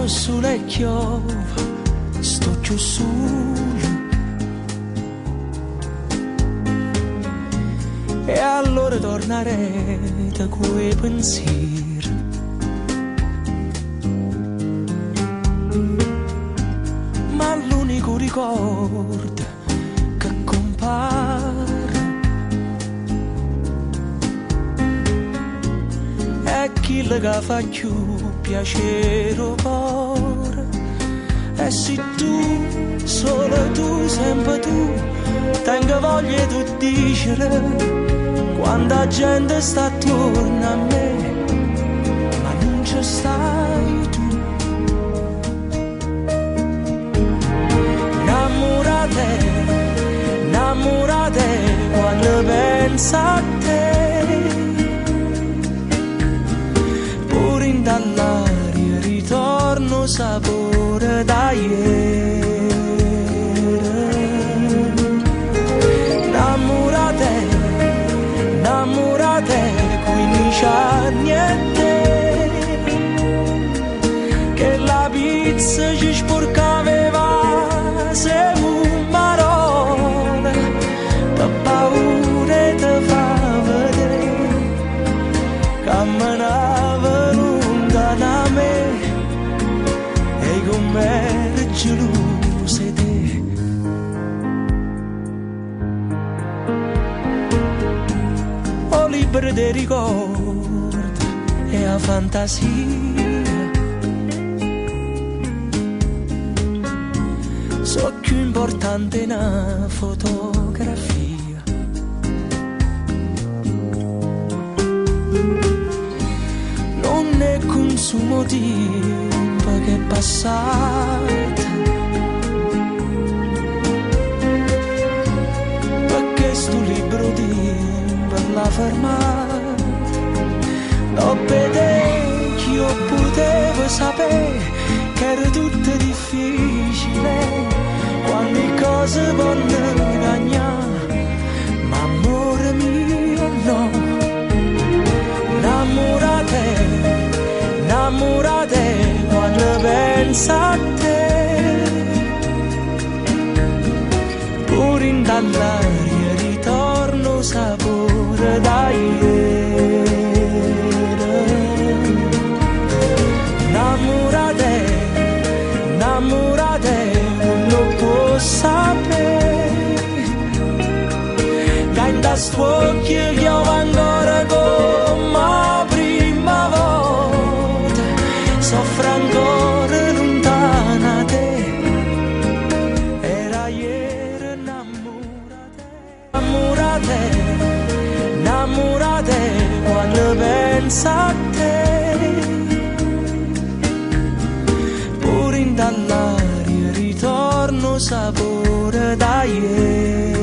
sulle chiove, sto più solo. E allora tornerei da quei pensieri. Ma l'unico ricordo che compare è quello che fa più piacere al cuore. E se tu, solo tu, sempre tu, tengo voglia di dicere quando la gente sta attorno a me, ma non ci stai tu. Innamorate quando penso a te, pure in dall'aria ritorno sapore da ieri. Innamorate, quindi c'è niente che la pizza ci sporcava se un marone da paura te fa vedere camminava lontano a me e con me eri gelosa te. Libero dei ricordi e a fantasia, so più importante una fotografia. Non è consumo tempo che è passato, perché sto libro di la fermata, non vedevo che io potevo sapere che era tutto difficile quando le cose vanno cagnare, ma amore mio no. Innamorate quando penso a te, pure in dall'aria ritorno sapore da ieri. Innamorate, non può sapere che in da stuocchio io ancora come la prima volta, soffro ancora lontana te, era ieri. Innamorate quando penso a te, pure in dall'aria ritorno sapore da ieri.